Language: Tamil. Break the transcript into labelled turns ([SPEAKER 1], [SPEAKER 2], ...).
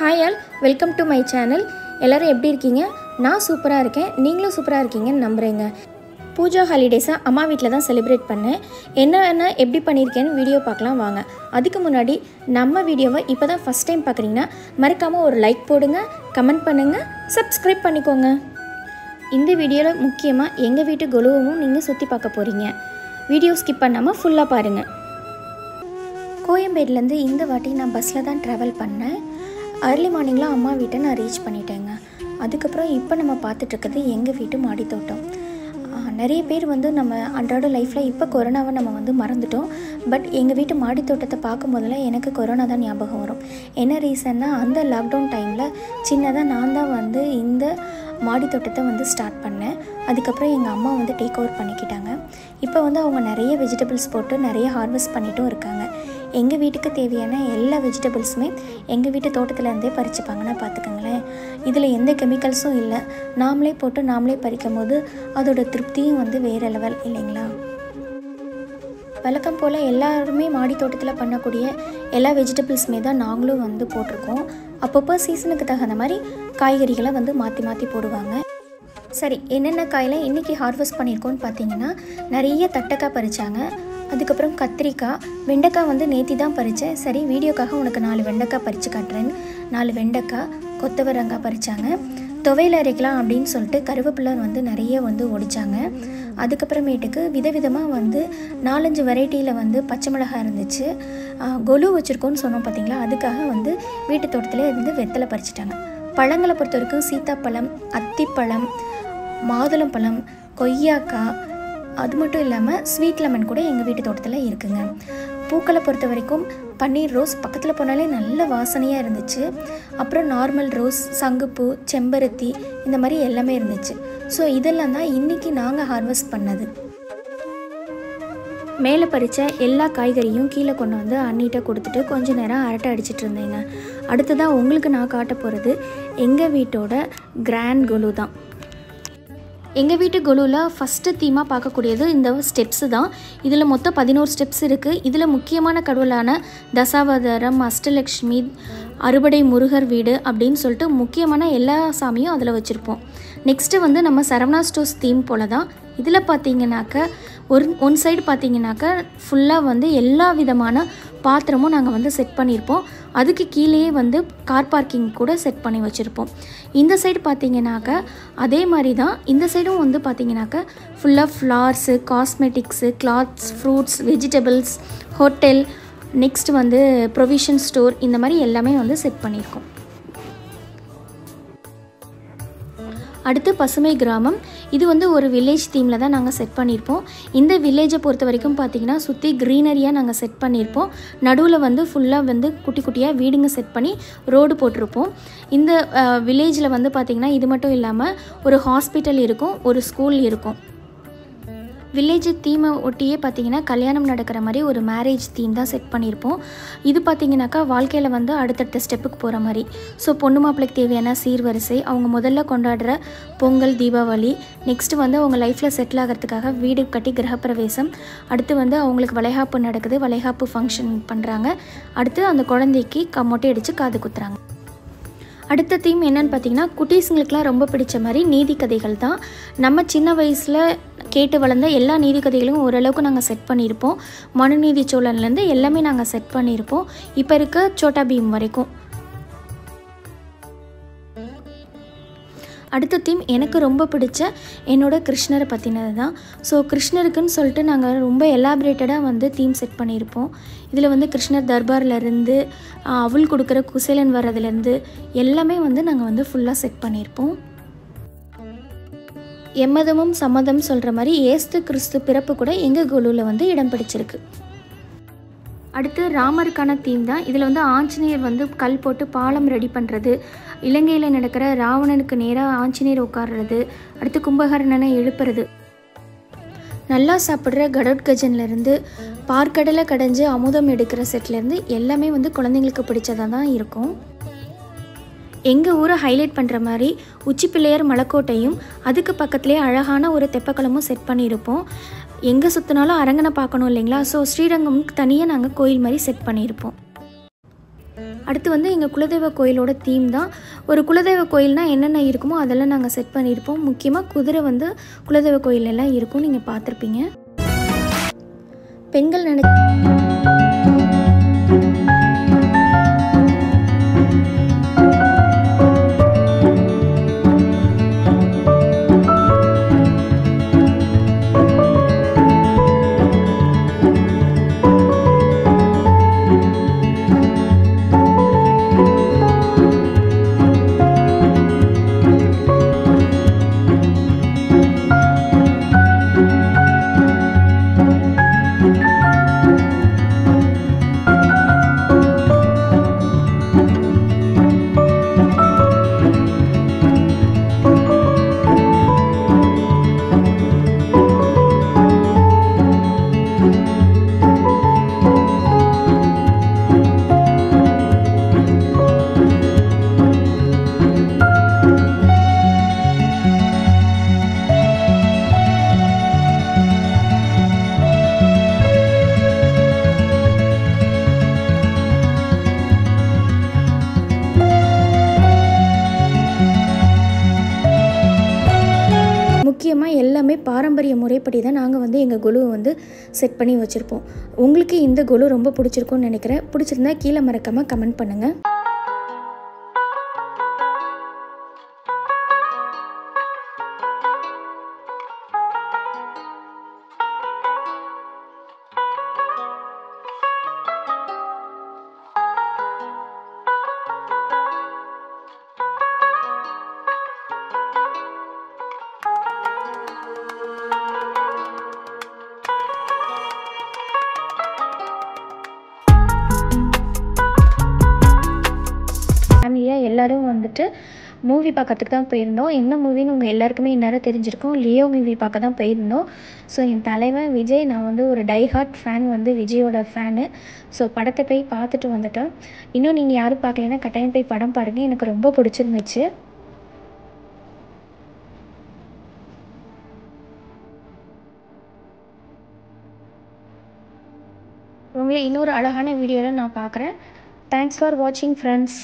[SPEAKER 1] Hi all, welcome to my channel. எல்லோரும் எப்படி இருக்கீங்க? நான் சூப்பராக இருக்கேன். நீங்களும் சூப்பராக இருக்கீங்கன்னு நம்புகிறேங்க. பூஜா ஹாலிடேஸை அம்மா வீட்டில் தான் செலிப்ரேட் பண்ணேன். என்ன எப்படி பண்ணியிருக்கேன்னு வீடியோ பார்க்கலாம் வாங்க. அதுக்கு முன்னாடி நம்ம வீடியோவை இப்போ தான் ஃபஸ்ட் டைம் பார்க்குறீங்கன்னா மறக்காமல் ஒரு லைக் போடுங்க, கமெண்ட் பண்ணுங்கள், சப்ஸ்கிரைப் பண்ணிக்கோங்க. இந்த வீடியோவில் முக்கியமாக எங்கள் வீட்டு கொலுவும் நீங்கள் சுற்றி பார்க்க போகிறீங்க. வீடியோ ஸ்கிப் பண்ணாமல் ஃபுல்லாக பாருங்கள். கோயம்பேடுலேருந்து இந்த வாட்டி நான் பஸ்ஸில் தான் ட்ராவல் பண்ணேன். அர்லி மார்னிங்கில் அம்மா வீட்டை நான் ரீச் பண்ணிட்டேங்க. அதுக்கப்புறம் இப்போ நம்ம பார்த்துட்ருக்கிறது எங்கள் வீட்டு மாடித்தோட்டம். நிறைய பேர் நம்ம அன்றாட லைஃப்பில் இப்போ கொரோனாவை நம்ம மறந்துட்டோம். பட் எங்கள் வீட்டு மாடித்தோட்டத்தை பார்க்கும் போதெல்லாம் எனக்கு கொரோனா தான் ஞாபகம் வரும். என்ன ரீசன்னா, அந்த லாக்டவுன் டைமில் சின்னதாக நான் தான் இந்த மாடித்தோட்டத்தை ஸ்டார்ட் பண்ணேன். அதுக்கப்புறம் எங்கள் அம்மா டேக் ஓவர் பண்ணிக்கிட்டாங்க. இப்போ அவங்க நிறைய வெஜிடபிள்ஸ் போட்டு நிறைய ஹார்வெஸ்ட் பண்ணிட்டும் இருக்காங்க. எங்கள் வீட்டுக்கு தேவையான எல்லா வெஜிடபிள்ஸுமே எங்கள் வீட்டு தோட்டத்துலேருந்தே பறிச்சுப்பாங்கன்னா பார்த்துக்கோங்களேன். இதில் எந்த கெமிக்கல்ஸும் இல்லை. நாமளே போட்டு நாமளே பறிக்கும் போது அதோட திருப்தியும் வேறு லெவல் இல்லைங்களா? வழக்கம் போல் எல்லாருமே மாடி தோட்டத்தில் பண்ணக்கூடிய எல்லா வெஜிடபிள்ஸுமே தான் நாங்களும் போட்டிருக்கோம். அப்பப்போ சீசனுக்கு தகுந்த மாதிரி காய்கறிகளை மாற்றி மாற்றி போடுவாங்க. சரி, என்னென்ன காயெல்லாம் இன்றைக்கி ஹார்வெஸ்ட் பண்ணியிருக்கோன்னு பார்த்தீங்கன்னா, நிறைய தட்டைக்காய் பறித்தாங்க. அதுக்கப்புறம் கத்திரிக்காய், வெண்டைக்காய் நேத்தி தான் பறித்தேன். சரி, வீடியோக்காக உனக்கு 4 வெண்டைக்காய் பறித்து காட்டுறேன்னு 4 வெண்டைக்காய், கொத்தவரங்காய் பறித்தாங்க. துவையில் அரைக்கலாம் அப்படின்னு சொல்லிட்டு கருவேப்பிலை நிறைய ஒடிச்சாங்க. அதுக்கப்புறமேட்டுக்கு விதவிதமாக 4-5 வெரைட்டியில் பச்சை மிளகாய் இருந்துச்சு. கொலு வச்சுருக்கோன்னு சொன்னோம் பார்த்தீங்களா, அதுக்காக வீட்டு தோட்டத்தில் வெத்தலை பறிச்சிட்டாங்க. பழங்களை பொறுத்த வரைக்கும் சீத்தாப்பழம், அத்திப்பழம், மாதுளம்பழம், கொய்யாக்காய், அது மட்டும் இல்லாமல் ஸ்வீட் லெமன் கூட எங்கள் வீட்டு தோட்டத்தில் இருக்குங்க. பூக்களை பொறுத்த வரைக்கும் பன்னீர் ரோஸ் பக்கத்தில் போனாலே நல்ல வாசனையாக இருந்துச்சு. அப்புறம் நார்மல் ரோஸ், சங்குப்பூ, செம்பருத்தி, இந்த மாதிரி எல்லாமே இருந்துச்சு. ஸோ இதெல்லாம் தான் இன்றைக்கி நாங்கள் ஹார்வெஸ்ட் பண்ணது. மேலே பறித்த எல்லா காய்கறியும் கீழே கொண்டு அண்ணிட்ட கொடுத்துட்டு கொஞ்சம் நேரம் அரட்டை அடிச்சிட்டு இருந்தேங்க. அடுத்ததாக உங்களுக்கு நான் காட்ட போகிறது எங்கள் வீட்டோட கிராண்ட் கொலு தான். எங்கள் வீட்டு கொலுவில் ஃபஸ்ட்டு தீமாக பார்க்கக்கூடியது இந்த ஸ்டெப்ஸு தான். இதில் மொத்தம் 11 ஸ்டெப்ஸ் இருக்குது. இதில் முக்கியமான கடவுளான தசாவதாரம், அஷ்டலக்ஷ்மி, அறுபடை முருகர் வீடு அப்படின்னு சொல்லிட்டு முக்கியமான எல்லா சாமியும் அதில் வச்சுருப்போம். நெக்ஸ்ட்டு நம்ம சரவணா ஸ்டோர்ஸ் தீம் போல் தான். இதில் பார்த்தீங்கன்னாக்க ஒன் சைடு பார்த்தீங்கன்னாக்க ஃபுல்லாக எல்லா விதமான பாத்திரமும் நாங்கள் செட் பண்ணியிருப்போம். அதுக்கு கீழேயே கார் பார்க்கிங் கூட செட் பண்ணி வச்சுருப்போம். இந்த சைடு பார்த்தீங்கன்னாக்க அதே மாதிரி தான். இந்த சைடும் பார்த்தீங்கன்னாக்க ஃபுல்லாக flowers, cosmetics, clothes, fruits, vegetables, hotel, next provision store, இந்த மாதிரி எல்லாமே செட் பண்ணியிருக்கோம். அடுத்து பசுமை கிராமம். இது ஒரு வில்லேஜ் தீமில் தான் நாங்கள் செட் பண்ணியிருப்போம். இந்த வில்லேஜை பொறுத்த வரைக்கும் பார்த்திங்கன்னா சுற்றி க்ரீனரியாக நாங்கள் செட் பண்ணியிருப்போம். நடுவில் ஃபுல்லாக குட்டி குட்டியாக வீடுங்க செட் பண்ணி ரோடு போட்டிருப்போம். இந்த வில்லேஜில் பார்த்திங்கன்னா இது மட்டும் இல்லாமல் ஒரு ஹாஸ்பிட்டல் இருக்கும், ஒரு ஸ்கூல் இருக்கும். வில்லேஜ் தீமை ஒட்டியே பார்த்திங்கன்னா கல்யாணம் நடக்கிற மாதிரி ஒரு மேரேஜ் தீம் தான் செட் பண்ணியிருப்போம். இது பார்த்திங்கனாக்கா வாழ்க்கையில் அடுத்தடுத்த ஸ்டெப்புக்கு போகிற மாதிரி. ஸோ பொண்ணு மாப்பிள்ளைக்கு தேவையான சீர்வரிசை, அவங்க முதல்ல கொண்டாடுற பொங்கல், தீபாவளி, நெக்ஸ்ட்டு அவங்க லைஃப்பில் செட்டில் ஆகிறதுக்காக வீடு கட்டி கிரகப்பிரவேசம், அடுத்து அவங்களுக்கு வளைகாப்பு நடக்குது, வளைகாப்பு ஃபங்க்ஷன் பண்ணுறாங்க, அடுத்து அந்த குழந்தைக்கு மொட்டை அடித்து காது குத்துறாங்க. அடுத்த தீம் என்னன்னு பார்த்தீங்கன்னா, குட்டீஸுங்களுக்குலாம் ரொம்ப பிடிச்ச மாதிரி நீதி கதைகள் தான். நம்ம சின்ன வயசில் கேட்டு வளர்ந்த எல்லா நீதி கதைகளும் ஓரளவுக்கு நாங்கள் செட் பண்ணியிருப்போம். மனுநீதி சோழன்லேருந்து எல்லாமே நாங்கள் செட் பண்ணியிருப்போம். இப்போ இருக்க சோட்டா பீம் வரைக்கும். அடுத்த தீம் எனக்கு ரொம்ப பிடிச்ச என்னோட கிருஷ்ணரை பற்றினது தான். ஸோ கிருஷ்ணருக்குன்னு சொல்லிட்டு நாங்கள் ரொம்ப எலாபரேட்டடாக தீம் செட் பண்ணியிருப்போம். இதில் கிருஷ்ணர் தர்பார்லேருந்து அவள் கொடுக்குற குசேலன் வர்றதுலேருந்து எல்லாமே நாங்கள் ஃபுல்லாக செட் பண்ணியிருப்போம். எம்மதமும் சம்மதம் சொல்கிற மாதிரி ஏஸ்து கிறிஸ்து பிறப்பு கூட எங்கள் கொலுவில் இடம் பிடிச்சிருக்கு. அடுத்து ராமருக்கான தீம் தான். இதில் ஆஞ்சநேயர் கல் போட்டு பாலம் ரெடி பண்ணுறது, இலங்கையில் நடக்கிற ராவணனுக்கு நேராக ஆஞ்சநேயர் உட்கார்றது, அடுத்து கும்பகர்ணனை எழுப்புறது, நல்லா சாப்பிட்ற கடோத்கஜன்லேருந்து பார்க்கடலை கடைஞ்சு அமுதம் எடுக்கிற செட்லேருந்து எல்லாமே குழந்தைங்களுக்கு பிடிச்சதாக தான் இருக்கும். எங்கள் ஊரை ஹைலைட் பண்ணுற மாதிரி உச்சி பிள்ளையார் மலைக்கோட்டையும் அதுக்கு பக்கத்துலேயே அழகான ஒரு தெப்பக்குளமும் செட் பண்ணியிருப்போம். எங்கே சுற்றினாலும் அரங்கனை பார்க்கணும் இல்லைங்களா? ஸோ ஸ்ரீரங்கம்க்கு தனியாக நாங்கள் கோயில் மாதிரி செட் பண்ணியிருப்போம். அடுத்து வந்து எங்கள் குலதெய்வ கோயிலோட தீம் தான். ஒரு குலதெய்வ கோயில்னால் என்னென்ன இருக்குமோ அதெல்லாம் நாங்கள் செட் பண்ணியிருப்போம். முக்கியமாக குதிரை வந்து குலதெய்வ கோயிலெல்லாம் இருக்கும், நீங்கள் பார்த்துருப்பீங்க. பெண்கள் முக்கியமாக எல்லாமே பாரம்பரிய முறைப்படி தான் நாங்கள் வந்து எங்கள் கொலுவை வந்து செட் பண்ணி வச்சுருப்போம். உங்களுக்கு இந்த கொலு ரொம்ப பிடிச்சிருக்கும்னு நினைக்கிறேன். பிடிச்சிருந்தா கீழே மறக்காமல் கமெண்ட் பண்ணுங்கள். ஃபேமிலியாக எல்லோரும் வந்துட்டு மூவி பார்க்கறதுக்கு தான் போயிருந்தோம். என்ன மூவின்னு உங்கள் எல்லாருக்குமே இந்நேரம் தெரிஞ்சிருக்கும். லியோ மூவி பார்க்க தான் போயிருந்தோம். ஸோ என் தலைவன் விஜய், நான் வந்து ஒரு டை ஹார்ட் ஃபேன், வந்து விஜயோட ஃபேனு. ஸோ படத்தை போய் பார்த்துட்டு வந்துட்டோம். இன்னும் நீங்கள் யாரும் பார்க்கலைன்னா கட்டாயம் போய் படம் பாருங்கள், எனக்கு ரொம்ப பிடிச்சிருந்துச்சு. உங்களை இன்னொரு அழகான வீடியோவில் நான் பார்க்குறேன். தேங்க்ஸ் ஃபார் வாட்சிங் ஃப்ரெண்ட்ஸ்.